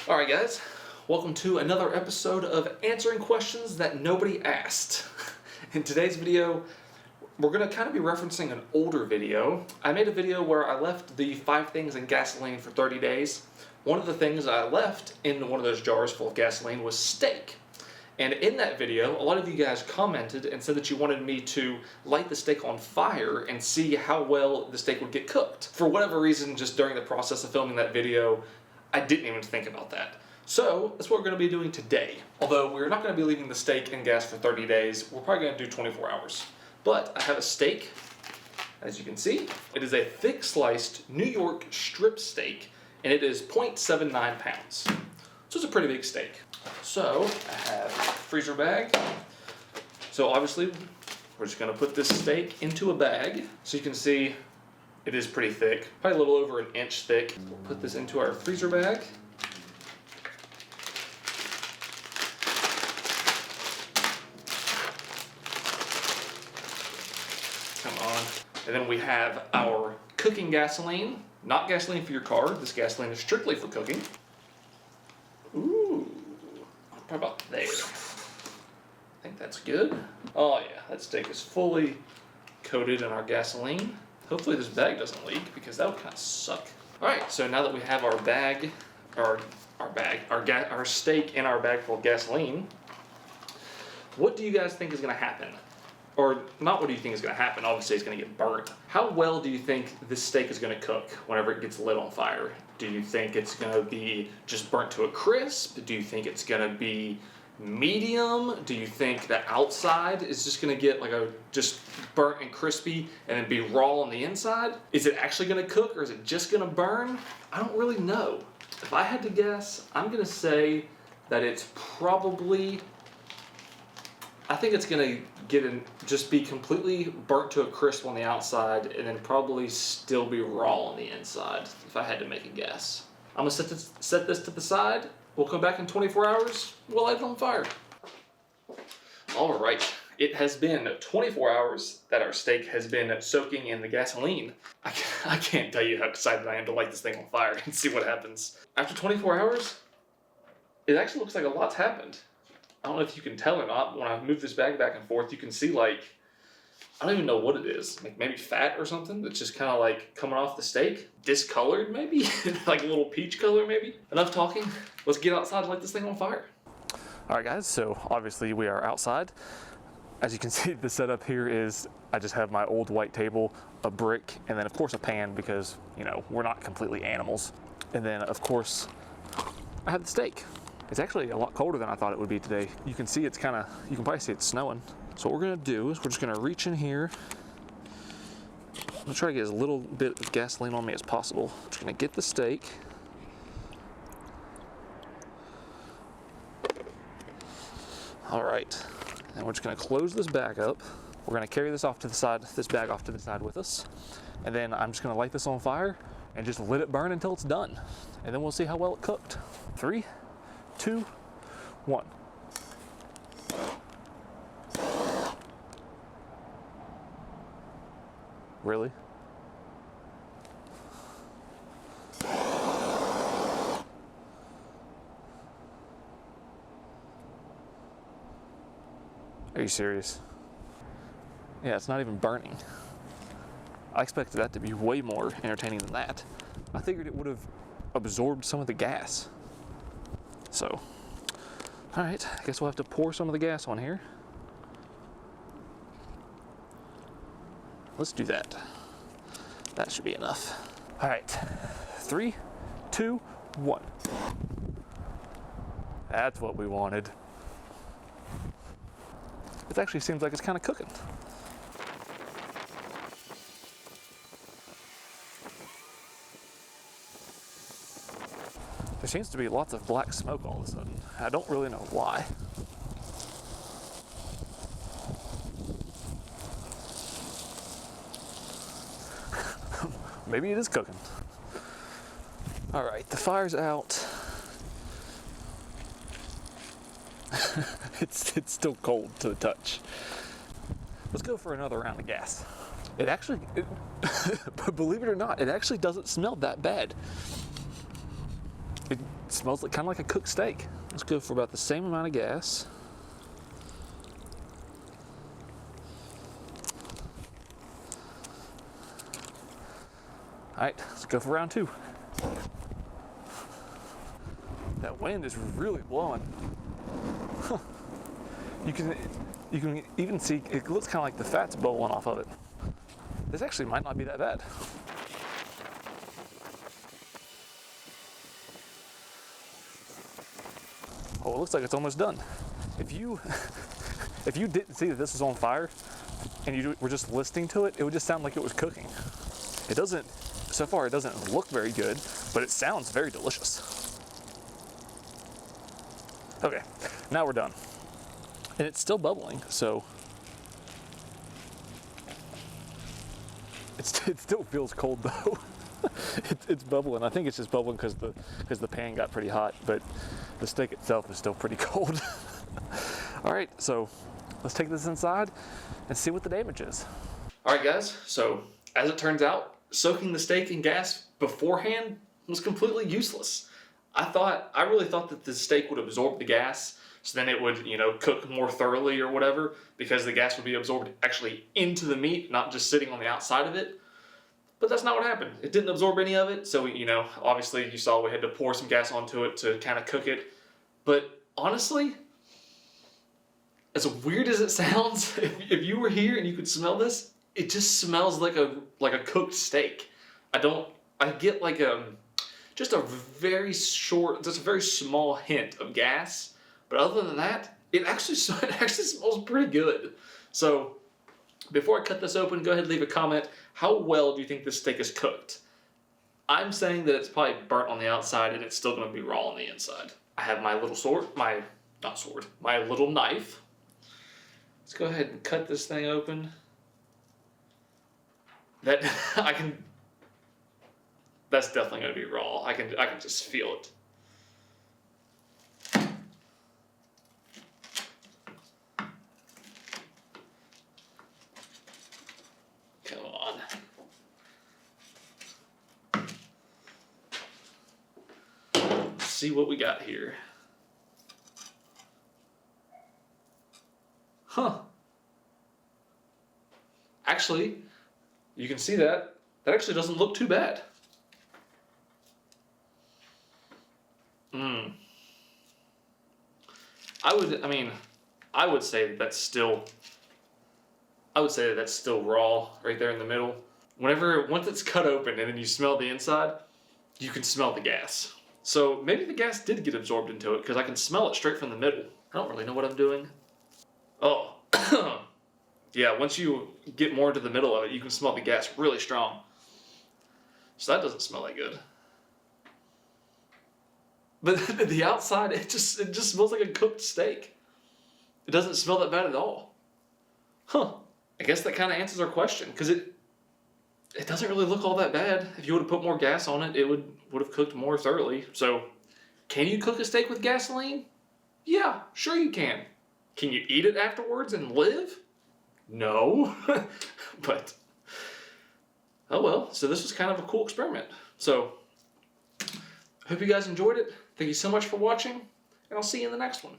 Alright guys, welcome to another episode of answering questions that nobody asked. In today's video, we're going to kind of be referencing an older video. I made a video where I left the 5 things in gasoline for 30 days. One of the things I left in one of those jars full of gasoline was steak. And in that video, a lot of you guys commented and said that you wanted me to light the steak on fire and see how well the steak would get cooked. For whatever reason, just during the process of filming that video, I didn't even think about that. So that's what we're going to be doing today. Although we're not going to be leaving the steak in gas for 30 days, we're probably going to do 24 hours. But I have a steak, as you can see. It is a thick sliced New York strip steak, and it is 0.79 pounds. So it's a pretty big steak. So I have a freezer bag. So obviously we're just going to put this steak into a bag. So you can see it is pretty thick, probably a little over an inch thick. We'll put this into our freezer bag. Come on. And then we have our cooking gasoline. Not gasoline for your car. This gasoline is strictly for cooking. Ooh, probably about there. I think that's good. Oh yeah, that steak is fully coated in our gasoline. Hopefully this bag doesn't leak because that would kind of suck. All right, so now that we have our bag, our steak in our bag full of gasoline, what do you guys think is going to happen? Or not what do you think is going to happen, obviously it's going to get burnt. How well do you think this steak is going to cook whenever it gets lit on fire? Do you think it's going to be just burnt to a crisp? Do you think it's going to be medium? Do you think the outside is just going to get like just burnt and crispy and then be raw on the inside? Is it actually going to cook or is it just going to burn? I don't really know. If I had to guess, I'm going to say that it's probably, I think it's going to just be completely burnt to a crisp on the outside and then probably still be raw on the inside, if I had to make a guess. I'm going to set this to the side. We'll come back in 24 hours. We'll light it on fire. All right. It has been 24 hours that our steak has been soaking in the gasoline. I can't tell you how excited I am to light this thing on fire and see what happens. After 24 hours, it actually looks like a lot's happened. I don't know if you can tell or not, but when I move this bag back and forth, you can see like, I don't even know what it is. Like maybe fat or something that's just kind of like coming off the steak. Discolored maybe? Like a little peach color maybe? Enough talking. Let's get outside and light this thing on fire. Alright guys, so obviously we are outside. As you can see, the setup here is I just have my old white table, a brick, and then of course a pan because, you know, we're not completely animals. And then of course I have the steak. It's actually a lot colder than I thought it would be today. You can see it's kind of, you can probably see it's snowing. So what we're gonna do is we're just gonna reach in here. I'm gonna try to get as little bit of gasoline on me as possible. I'm just gonna get the steak. All right, and we're just gonna close this bag up. We're gonna carry this off to the side, this bag off to the side with us. And then I'm just gonna light this on fire and just let it burn until it's done. And then we'll see how well it cooked. 3, 2, 1. Really? Are you serious? Yeah, it's not even burning. I expected that to be way more entertaining than that. I figured it would have absorbed some of the gas. So, all right, I guess we'll have to pour some of the gas on here. Let's do that. That should be enough. All right, 3, 2, 1. That's what we wanted. It actually seems like it's kind of cooking. There seems to be lots of black smoke all of a sudden. I don't really know why. Maybe it is cooking. All right, the fire's out. It's still cold to the touch. Let's go for another round of gas. It actually, believe it or not, it actually doesn't smell that bad. It smells like, kind of like a cooked steak. Let's go for about the same amount of gas. All right, let's go for round 2. That wind is really blowing. Huh. You can even see, it looks kind of like the fat's blowing off of it. This actually might not be that bad. Oh, it looks like it's almost done. If you didn't see that this was on fire and you were just listening to it, it would just sound like it was cooking. It doesn't, so far it doesn't look very good, but it sounds very delicious. Okay, now we're done. And it's still bubbling, so it still feels cold though. It's bubbling. I think it's just bubbling because the pan got pretty hot, but the steak itself is still pretty cold. All right, so let's take this inside and see what the damage is. All right, guys. So as it turns out, soaking the steak in gas beforehand was completely useless. I really thought that the steak would absorb the gas, so then it would, cook more thoroughly or whatever, because the gas would be absorbed actually into the meat, not just sitting on the outside of it. But that's not what happened. It didn't absorb any of it, so, obviously you saw we had to pour some gas onto it to kind of cook it. But honestly, as weird as it sounds, if you were here and you could smell this, it just smells like a cooked steak. I get like just a very small hint of gas, but other than that, it actually smells pretty good. So before I cut this open, go ahead and leave a comment. How well do you think this steak is cooked? I'm saying that it's probably burnt on the outside and it's still going to be raw on the inside. I have my little my little knife. Let's go ahead and cut this thing open. That's definitely going to be raw. I can just feel it. Come on. Let's see what we got here. Huh. Actually, you can see that actually doesn't look too bad. I would say that that's still raw right there in the middle. Once it's cut open and then you smell the inside, you can smell the gas. So maybe the gas did get absorbed into it because I can smell it straight from the middle. I don't really know what I'm doing. Oh, yeah, once you get more into the middle of it, you can smell the gas really strong. So that doesn't smell that good. But the outside, it just smells like a cooked steak. It doesn't smell that bad at all. Huh. I guess that kind of answers our question, because it doesn't really look all that bad. If you would have put more gas on it, it would have cooked more thoroughly. So, can you cook a steak with gasoline? Yeah, sure you can. Can you eat it afterwards and live? No. But, oh well. So this was kind of a cool experiment. So, I hope you guys enjoyed it. Thank you so much for watching, and I'll see you in the next one.